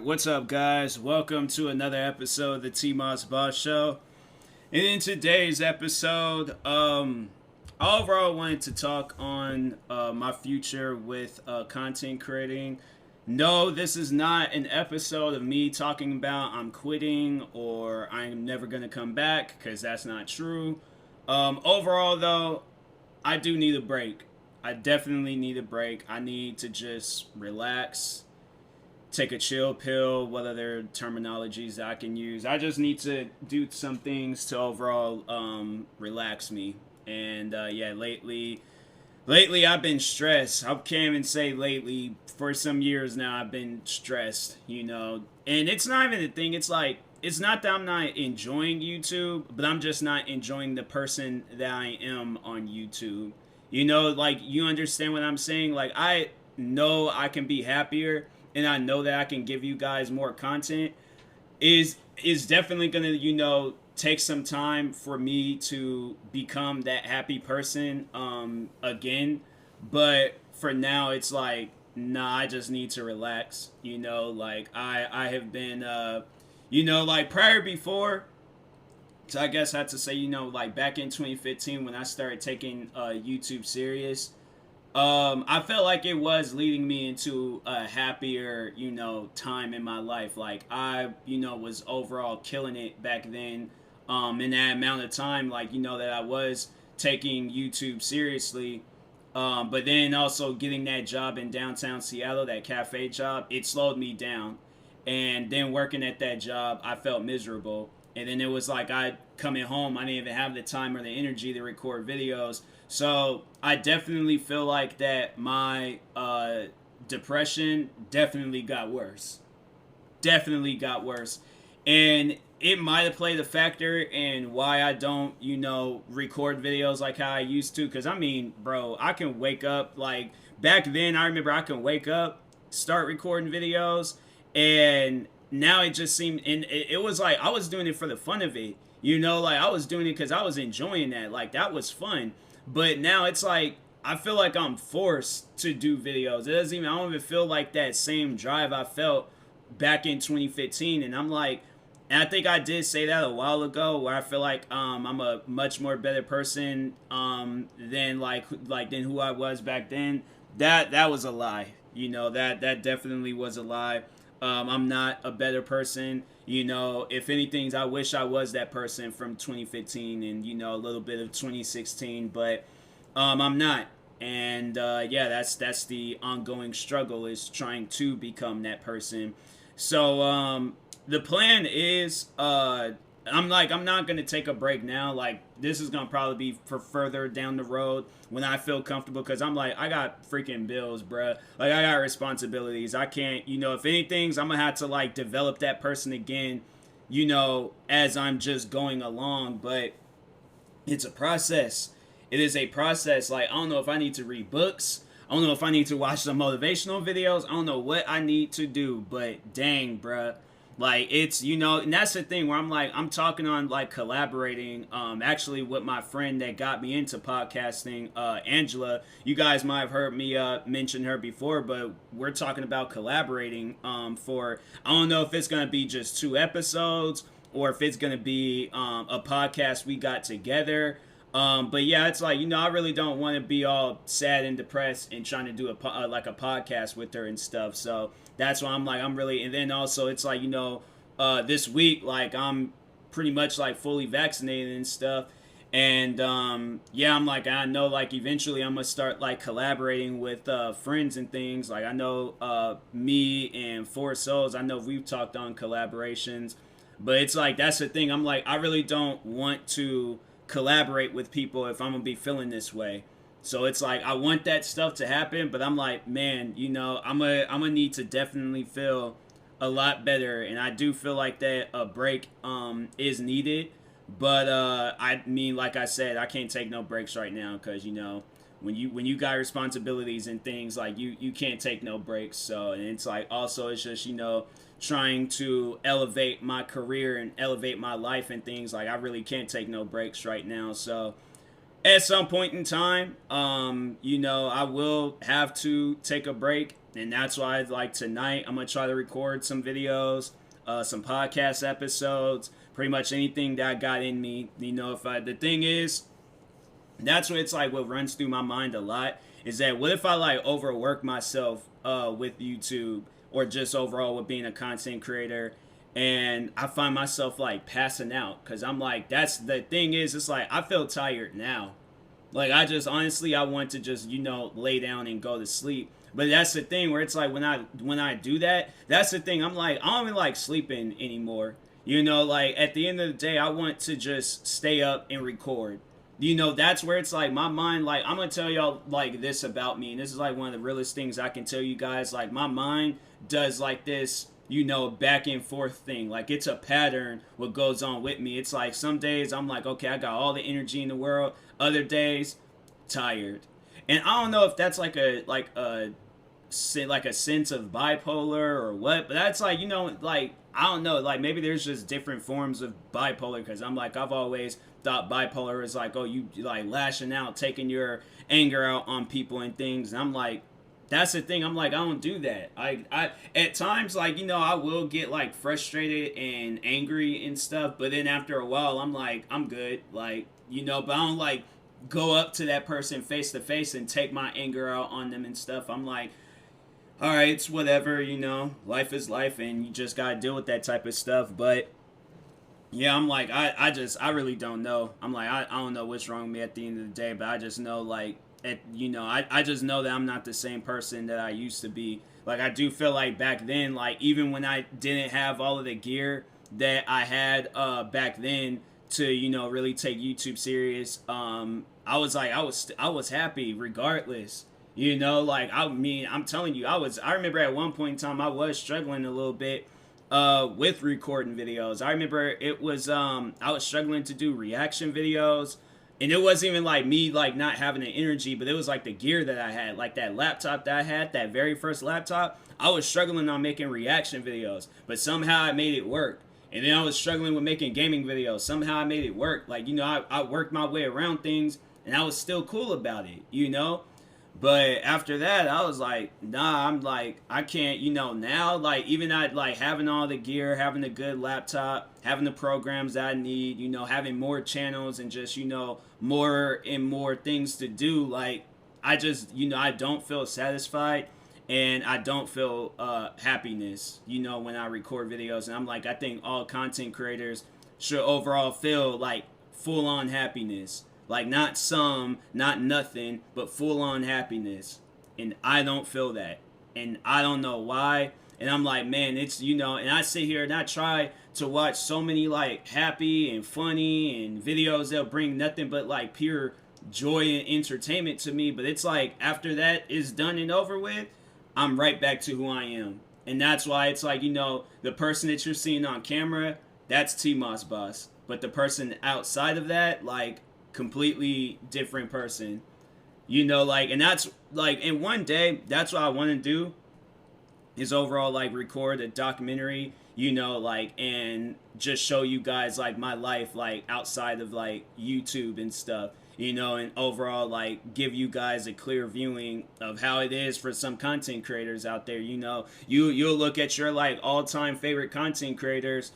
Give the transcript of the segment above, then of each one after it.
What's up, guys? Welcome to another episode of the TMossBoss Show. And in today's episode, overall, I wanted to talk on my future with content creating. No, this is not an episode of me talking about I'm quitting or I'm never going to come back, because that's not true. Overall, though, I do need a break. I definitely need a break. I need to just relax, take a chill pill, whether they're terminologies that I can use. I just need to do some things to overall relax me. And lately I've been stressed. I can't even say lately. For some years now, I've been stressed, And it's not even a thing. It's like, it's not that I'm not enjoying YouTube, but I'm just not enjoying the person that I am on YouTube. Like, you understand what I'm saying? Like, I know I can be happier, and I know that I can give you guys more content. Is definitely gonna, take some time for me to become that happy person again. But for now, it's like, nah, I just need to relax. Like, I have been like prior before. So I guess I have to say, like back in 2015 when I started taking YouTube serious, I felt like it was leading me into a happier, time in my life. Like, I, was overall killing it back then, in that amount of time, like, that I was taking YouTube seriously. But then also getting that job in downtown Seattle, that cafe job, it slowed me down. And then working at that job, I felt miserable. And then it was like I coming home, I didn't even have the time or the energy to record videos. So I definitely feel like that my depression definitely got worse. Definitely got worse. And it might have played a factor in why I don't, record videos like how I used to. Because, I mean, bro, I can wake up, like, back then, I remember I can wake up, start recording videos, and now it just seemed, and it was like, I was doing it for the fun of it. Like, I was doing it because I was enjoying that. Like, that was fun. But now it's like, I feel like I'm forced to do videos. I don't even feel like that same drive I felt back in 2015. And I'm like, and I think I did say that a while ago, where I feel like I'm a much more better person than than who I was back then. That was a lie. That definitely was a lie. I'm not a better person. If anything, I wish I was that person from 2015 and, a little bit of 2016, but I'm not. And that's the ongoing struggle, is trying to become that person. So the plan is I'm not gonna take a break now. Like, this is gonna probably be for further down the road when I feel comfortable, because I'm like, I got freaking bills, bruh. Like, I got responsibilities. I can't, if anything, I'm gonna have to like develop that person again, as I'm just going along. But it's a process. It is a process. Like, I don't know if I need to read books. I don't know if I need to watch some motivational videos. I don't know what I need to do, but dang, bruh. Like, it's, and that's the thing where I'm like, I'm talking on like collaborating, actually with my friend that got me into podcasting, Angela. You guys might have heard me mention her before, but we're talking about collaborating for, I don't know if it's going to be just 2 episodes or if it's going to be a podcast we got together. But yeah, it's like, I really don't want to be all sad and depressed and trying to do a podcast with her and stuff. So that's why I'm like, I'm really, and then also it's like, this week, like, I'm pretty much like fully vaccinated and stuff. And I'm like, I know like eventually I'm gonna start like collaborating with friends and things. Like, I know me and Four Souls, I know we've talked on collaborations, but it's like, that's the thing. I'm like, I really don't want to collaborate with people if I'm gonna be feeling this way. So it's like, I want that stuff to happen, but I'm like, man, I'm gonna need to definitely feel a lot better. And I do feel like that a break is needed. But I mean, like I said, I can't take no breaks right now, because when you got responsibilities and things, like, you can't take no breaks. So, and it's like, also it's just, trying to elevate my career and elevate my life and things. Like, I really can't take no breaks right now. So at some point in time, I will have to take a break And that's why, like, tonight I'm gonna try to record some videos, some podcast episodes, pretty much anything that I got in me. If the thing is, that's what it's like. What runs through my mind a lot is that what if I like overwork myself with YouTube or just overall with being a content creator, and I find myself like passing out because I'm like, that's the thing is, it's like I feel tired now. Like I just honestly, I want to just lay down and go to sleep. But that's the thing where it's like when I do that, that's the thing. I'm like, I don't even like sleeping anymore. Like at the end of the day, I want to just stay up and record. That's where it's like my mind, like I'm gonna tell y'all like this about me, and this is like one of the realest things I can tell you guys. Like my mind does like this, back and forth thing. Like it's a pattern what goes on with me. It's like some days I'm like, okay, I got all the energy in the world. Other days, tired. And I don't know if that's like a sense of bipolar or what, but that's like like I don't know, like maybe there's just different forms of bipolar because I'm like I've always thought bipolar is like, oh, you like lashing out, taking your anger out on people and things, and I'm like, that's the thing. I'm like, I don't do that. I at times like I will get like frustrated and angry and stuff, but then after a while I'm like I'm good, like but I don't like go up to that person face to face and take my anger out on them and stuff. I'm like, all right, it's whatever, life is life, and you just gotta deal with that type of stuff. But yeah, I'm like, I really don't know. I'm like, I don't know what's wrong with me at the end of the day, but I just know like, I just know that I'm not the same person that I used to be. Like I do feel like back then, like even when I didn't have all of the gear that I had back then to really take YouTube serious, I was like I was happy regardless. Like I mean, I'm telling you, I remember at one point in time I was struggling a little bit with recording videos. I remember it was I was struggling to do reaction videos, and it wasn't even like me like not having the energy, but it was like the gear that I had, like that laptop that I had, that very first laptop. I was struggling on making reaction videos, but somehow I made it work. And then I was struggling with making gaming videos. Somehow I made it work. Like, I worked my way around things, and I was still cool about it. But after that, I was like, nah, I'm like, I can't, now, like, even at, like, having all the gear, having a good laptop, having the programs that I need, having more channels and just, more and more things to do, like, I just, I don't feel satisfied. And I don't feel happiness, when I record videos. And I'm like, I think all content creators should overall feel like full-on happiness. Like not some, not nothing, but full-on happiness. And I don't feel that. And I don't know why. And I'm like, man, it's, and I sit here and I try to watch so many like happy and funny and videos that bring nothing but like pure joy and entertainment to me. But it's like after that is done and over with, I'm right back to who I am. And that's why it's like, the person that you're seeing on camera, that's TMossBoss. But the person outside of that, like, completely different person. Like, and that's, like, and one day, that's what I want to do, is overall, like, record a documentary, like, and just show you guys, like, my life, like, outside of, like, YouTube and stuff. And overall, like, give you guys a clear viewing of how it is for some content creators out there. You'll look at your, like, all-time favorite content creators,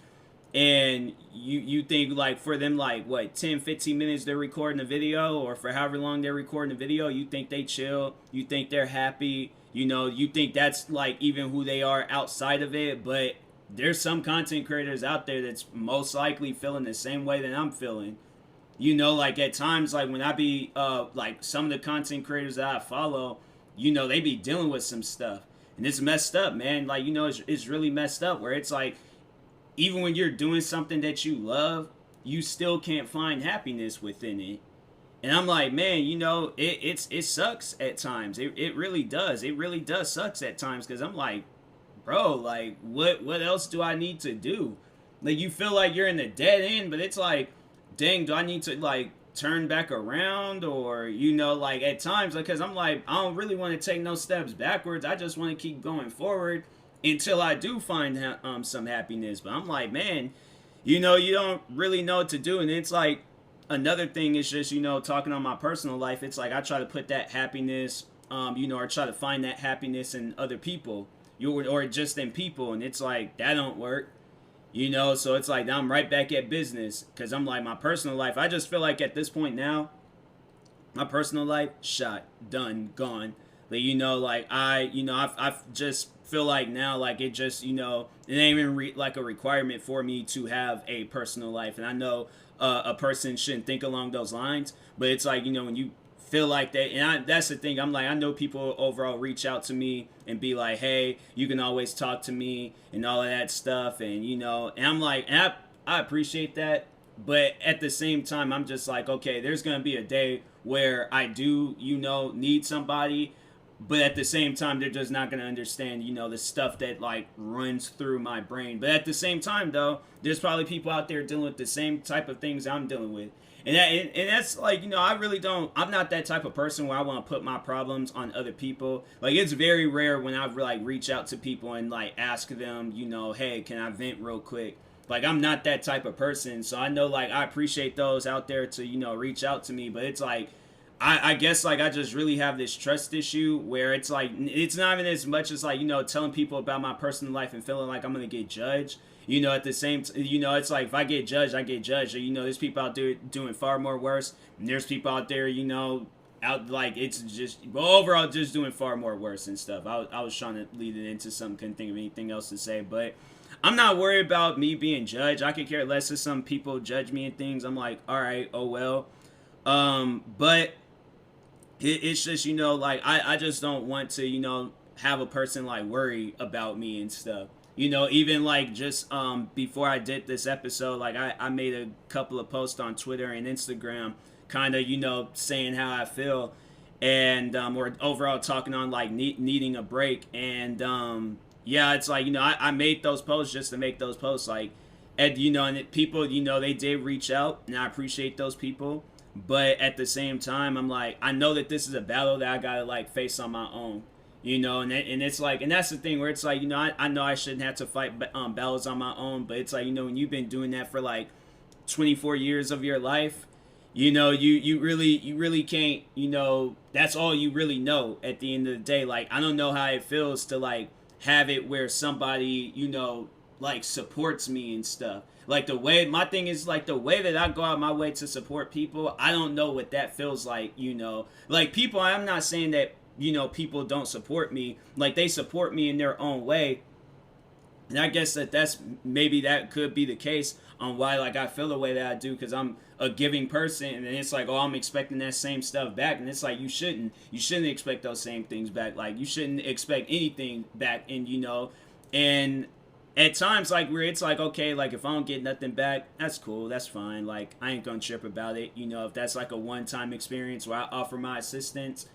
and you think, like, for them, like, what, 10, 15 minutes they're recording a video, or for however long they're recording a video, you think they chill, you think they're happy, you think that's, like, even who they are outside of it, but there's some content creators out there that's most likely feeling the same way that I'm feeling. Like at times, like when I be, like some of the content creators that I follow, they be dealing with some stuff. And it's messed up, man. Like, it's really messed up where it's like, even when you're doing something that you love, you still can't find happiness within it. And I'm like, man, it sucks at times. It really does. It really does sucks at times because I'm like, bro, like, what else do I need to do? Like, you feel like you're in the dead end, but it's like, dang, do I need to like turn back around, or like at times, because I'm like, I don't really want to take no steps backwards. I just want to keep going forward until I do find some happiness. But I'm like, man, you don't really know what to do. And it's like another thing is just talking on my personal life. It's like I try to put that happiness or try to find that happiness in other people, or just in people, and it's like that don't work. So it's like I'm right back at business because I'm like my personal life. I just feel like at this point now, my personal life shot, done, gone. But like I just feel like now like it just it ain't even like a requirement for me to have a personal life, and I know a person shouldn't think along those lines, but it's like when you feel like that, and that's the thing. I'm like I know people overall reach out to me and be like, hey, you can always talk to me and all of that stuff, and and I'm like, and I appreciate that, but at the same time, I'm just like, okay, there's gonna be a day where I do, need somebody, but at the same time, they're just not gonna understand, the stuff that like runs through my brain. But at the same time, though, there's probably people out there dealing with the same type of things I'm dealing with, and that's like, I really don't. I'm not that type of person where I want to put my problems on other people. Like it's very rare when I like reach out to people and like ask them, hey, can I vent real quick? Like I'm not that type of person, so I know like I appreciate those out there to reach out to me, but it's like I guess like I just really have this trust issue where it's like it's not even as much as like telling people about my personal life and feeling like I'm gonna get judged. At the same it's like if I get judged, I get judged. Or, there's people out there doing far more worse, and there's people out there out like it's just overall just doing far more worse and stuff. I was trying to lead it into something, couldn't think of anything else to say, but I'm not worried about me being judged. I could care less if some people judge me and things. I'm like, all right, oh well. But it's just like I just don't want to have a person like worry about me and stuff. Even like just before I did this episode, like I made a couple of posts on Twitter and Instagram, kind of saying how I feel, and or overall talking on like needing a break, and yeah, it's like I made those posts just to make those posts, like, and and people they did reach out, and I appreciate those people, but at the same time I'm like I know that this is a battle that I gotta like face on my own, and it's like, and that's the thing where it's like I know I shouldn't have to fight battles on my own, but it's like when you've been doing that for like 24 years of your life, you really can't, that's all you really know at the end of the day. Like I don't know how it feels to like have it where somebody like supports me and stuff. Like the way my thing is, like the way that I go out my way to support people, I don't know what that feels like. Like people, I'm not saying that people don't support me, like they support me in their own way, and I guess that's maybe that could be the case on why like I feel the way that I do, because I'm a giving person, and it's like, oh, I'm expecting that same stuff back, and it's like you shouldn't expect those same things back. Like you shouldn't expect anything back, and and at times like where it's like, okay, like if I don't get nothing back, that's cool, that's fine, like I ain't gonna trip about it. If that's like a one-time experience where I offer my assistance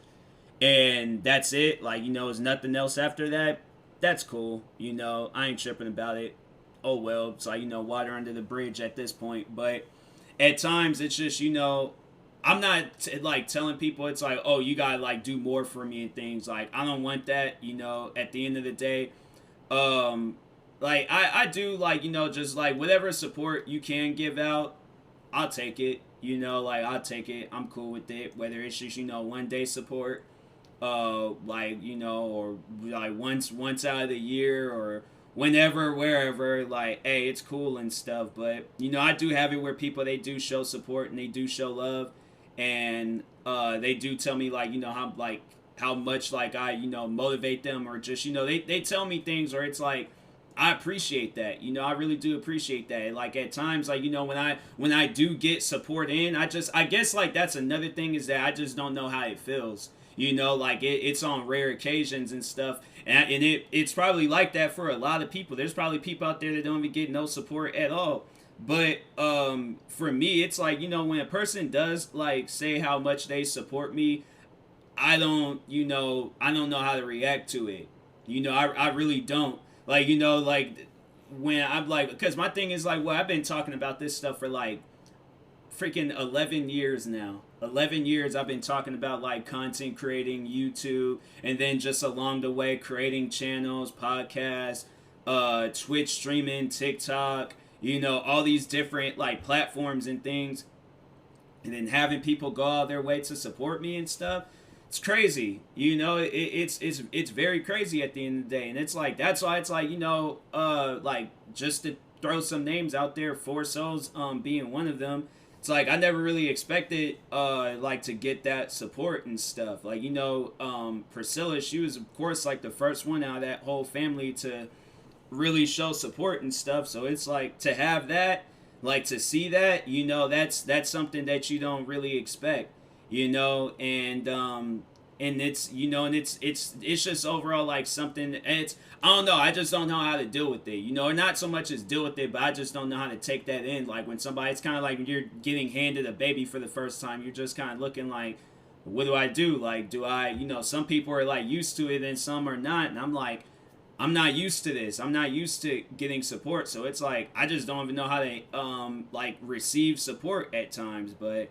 and that's it, like there's nothing else after that, that's cool. I ain't tripping about it. Oh well, it's like water under the bridge at this point. But at times it's just I'm not like telling people it's like, oh, you gotta like do more for me and things. Like I don't want that. At the end of the day, like I do like just like whatever support you can give out, I'll take it. Like I'll take it. I'm cool with it. Whether it's just one day support, like or like once out of the year, or whenever, wherever, like, hey, it's cool and stuff. But I do have it where people, they do show support and they do show love, and they do tell me like how much like I motivate them, or just they tell me things, or it's like I appreciate that. I really do appreciate that. Like at times, like when I do get support in, I guess like that's another thing, is that I just don't know how it feels. Like it's on rare occasions and stuff, and it's probably like that for a lot of people. There's probably people out there that don't even get no support at all. But for me, it's like when a person does like say how much they support me, I don't know how to react to it. I really don't. Like like when I'm like, because my thing is like, well, I've been talking about this stuff for like freaking 11 years now. 11 years I've been talking about like content creating, YouTube, and then just along the way creating channels, podcasts, Twitch streaming, TikTok, all these different like platforms and things, and then having people go out their way to support me and stuff. it's crazy. You know, it's very crazy at the end of the day, and it's like that's why it's like, you know, like just to throw some names out there, Four Souls being one of them. It's like I never really expected like to get that support and stuff. Like, you know, Priscilla, she was of course like the first one out of that whole family to really show support and stuff. So it's like to have that, like to see that, you know, that's something that you don't really expect, you know, and it's, you know, and it's just overall like something. It's, I don't know, I just don't know how to deal with it, you know, or not so much as deal with it, but I just don't know how to take that in. Like when somebody, it's kind of like when you're getting handed a baby for the first time, you're just kind of looking like, what do I do? Like, do I, you know, some people are like used to it and some are not, and I'm like, I'm not used to this. I'm not used to getting support. So it's like I just don't even know how to like receive support at times. But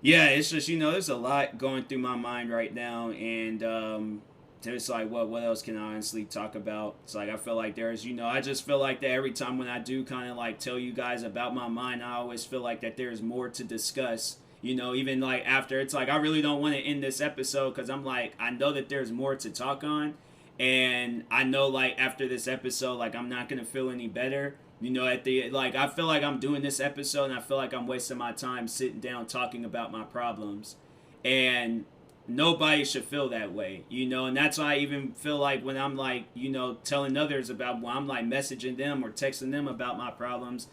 yeah, it's just, you know, there's a lot going through my mind right now, and there's like what else can I honestly talk about? It's like I feel like there's, you know, I just feel like that every time when I do kind of like tell you guys about my mind, I always feel like that there's more to discuss. You know, even like after, it's like I really don't want to end this episode because I'm like, I know that there's more to talk on. And I know, like, after this episode, like, I'm not going to feel any better. You know, at the, like, I feel like I'm doing this episode and I feel like I'm wasting my time sitting down talking about my problems. And nobody should feel that way, you know, and that's why I even feel like when I'm, like, you know, telling others about, when I'm, like, messaging them or texting them about my problems,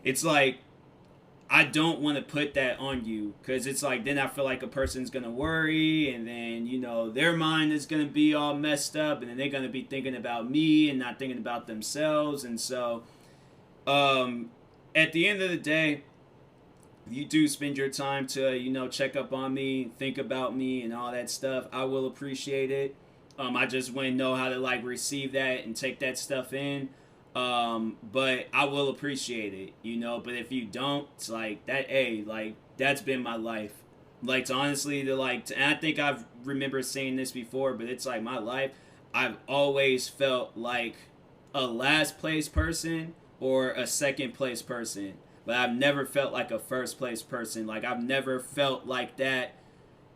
it's like, I don't want to put that on you, because it's like then I feel like a person's going to worry, and then, you know, their mind is going to be all messed up, and then they're going to be thinking about me and not thinking about themselves. And so at the end of the day, if you do spend your time to, you know, check up on me, think about me and all that stuff, I will appreciate it. I just want to know how to like receive that and take that stuff in. But I will appreciate it, you know. But if you don't, it's like that. Hey, like that's been my life. Like to honestly, and I think I've remember saying this before, but it's like my life. I've always felt like a last place person or a second place person, but I've never felt like a first place person. Like I've never felt like that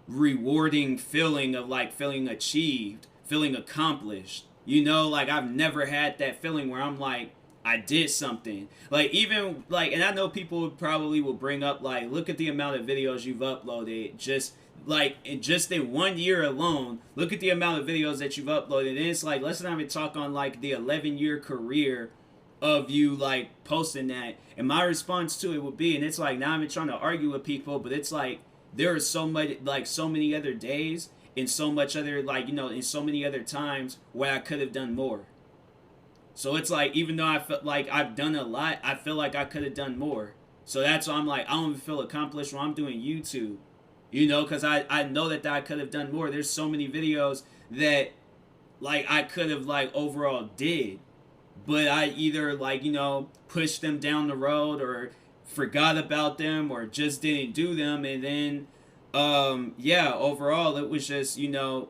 rewarding feeling of like feeling achieved, feeling accomplished. You know, like I've never had that feeling where I'm like, I did something. Like even like, and I know people probably will bring up like, look at the amount of videos you've uploaded. Just like in 1 year alone, look at the amount of videos that you've uploaded. And it's like, let's not even talk on like the 11-year career of you like posting that. And my response to it would be, and it's like now I'm trying to argue with people, but it's like there are so many other days in so much other, like, you know, in so many other times where I could have done more. So it's like, even though I felt like I've done a lot, I feel like I could have done more. So that's why I'm like, I don't even feel accomplished when I'm doing YouTube, you know, because I know that I could have done more. There's so many videos that like I could have like overall did, but I either like, you know, pushed them down the road or forgot about them or just didn't do them. And then yeah, overall it was just, you know,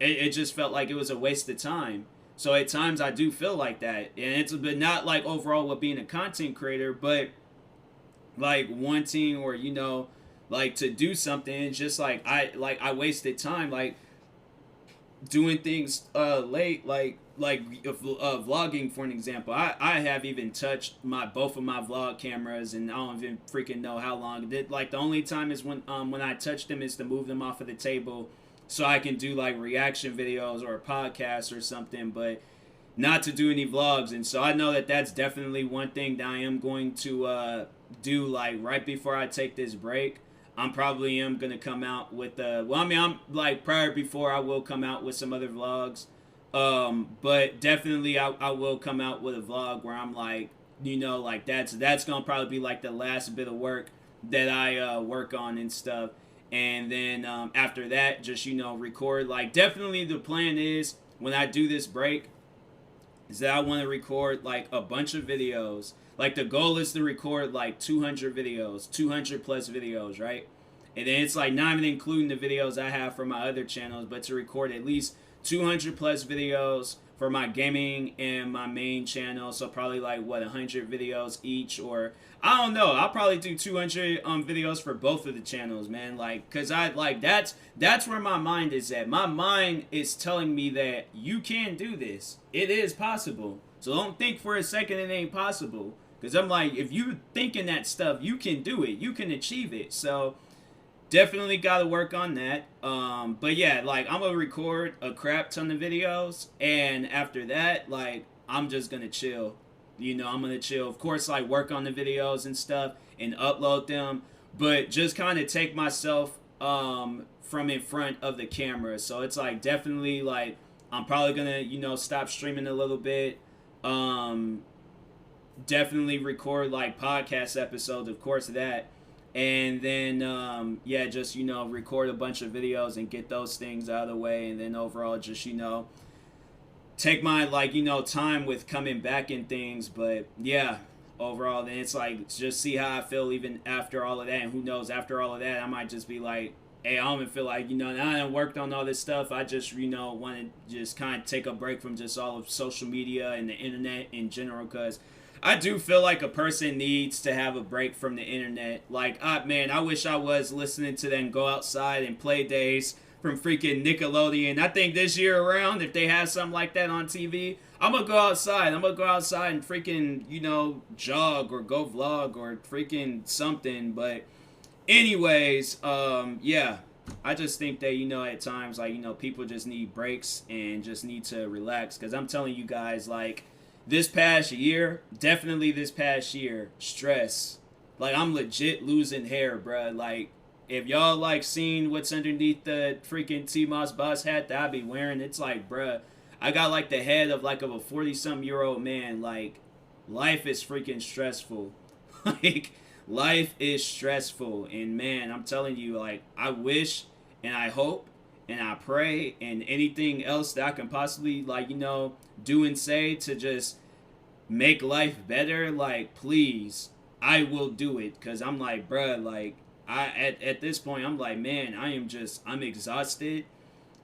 it just felt like it was a waste of time. So at times I do feel like that, and it's but not like overall with being a content creator, but like wanting, or you know, like to do something. It's just like I wasted time like doing things late, like vlogging for an example. I have even touched both of my vlog cameras, and I don't even freaking know how long. Like the only time is when I touch them is to move them off of the table so I can do like reaction videos or a podcast or something, but not to do any vlogs. And so I know that that's definitely one thing that I am going to do like right before I take this break. I'm probably gonna come out with I'm like prior before I will come out with some other vlogs, but definitely I will come out with a vlog where I'm like, you know, like that's gonna probably be like the last bit of work that I work on and stuff. And then after that, just, you know, record. Like definitely the plan is when I do this break is that I want to record like a bunch of videos. Like the goal is to record like 200 videos, 200 plus videos, right? And then it's like not even including the videos I have for my other channels, but to record at least 200 plus videos for my gaming and my main channel. So probably like what, 100 videos each, or I don't know. I'll probably do 200 videos for both of the channels, man. Like, cause I like that's where my mind is at. My mind is telling me that you can do this. It is possible. So don't think for a second it ain't possible. Cause I'm like, if you thinking that stuff, you can do it. You can achieve it. So definitely got to work on that. But yeah, like I'm gonna record a crap ton of videos, and after that, like I'm just gonna chill. You know, I'm gonna chill. Of course, like work on the videos and stuff and upload them, but just kind of take myself from in front of the camera. So it's like definitely like I'm probably gonna, you know, stop streaming a little bit. Definitely record like podcast episodes, of course that. And then, yeah, just, you know, record a bunch of videos and get those things out of the way. And then overall, just, you know, take my, like, you know, time with coming back and things. But, yeah, overall, then it's like, just see how I feel even after all of that. And who knows, after all of that, I might just be like, hey, I don't even feel like, you know, now that I worked on all this stuff, I just, you know, want to just kind of take a break from just all of social media and the internet in general, because I do feel like a person needs to have a break from the internet. Like, man, I wish I was listening to them Go Outside and Play Days from freaking Nickelodeon. I think this year around, if they have something like that on TV, I'm going to go outside. I'm going to go outside and freaking, you know, jog or go vlog or freaking something. But anyways, yeah, I just think that, you know, at times, like, you know, people just need breaks and just need to relax. Because I'm telling you guys, like, this past year, definitely this past year, stress. Like, I'm legit losing hair, bruh. Like, if y'all, like, seen what's underneath the freaking TMossBoss hat that I be wearing, it's like, bruh, I got, like, the head of, like, of a 40-something-year-old man. Like, life is freaking stressful. Like, life is stressful. And, man, I'm telling you, like, I wish and I hope and I pray and anything else that I can possibly, like, you know, do and say to just make life better, like, please, I will do it. Because I'm like, bruh, like, at this point, I'm like, man, I'm exhausted,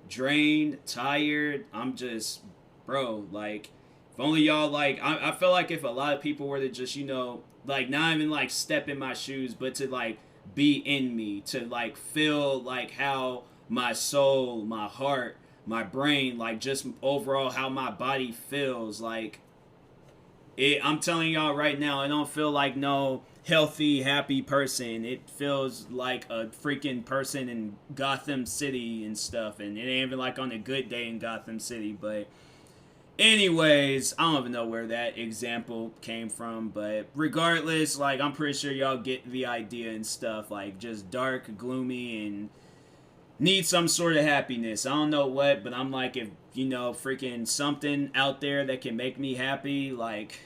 drained, tired. I'm just, bro, like, if only y'all, like, I feel like if a lot of people were to just, you know, like, not even, like, step in my shoes, but to, like, be in me, to, like, feel, like, how my soul, my heart, my brain, like, just overall how my body feels, like, I'm telling y'all right now, I don't feel like no healthy, happy person. It feels like a freaking person in Gotham City and stuff, and it ain't even like on a good day in Gotham City. But anyways, I don't even know where that example came from, but regardless, like, I'm pretty sure y'all get the idea and stuff, like, just dark, gloomy, and need some sort of happiness. I don't know what, but I'm like, if, you know, freaking something out there that can make me happy, like,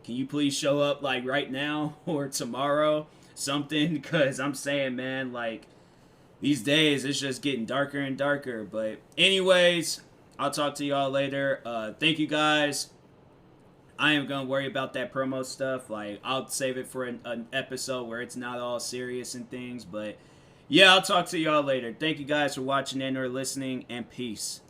can you please show up, like, right now or tomorrow, something? Because I'm saying, man, like, these days it's just getting darker and darker. But anyways, I'll talk to y'all later. Thank you guys. I am gonna worry about that promo stuff. Like, I'll save it for an episode where it's not all serious and things. But yeah, I'll talk to y'all later. Thank you guys for watching and or listening, and peace.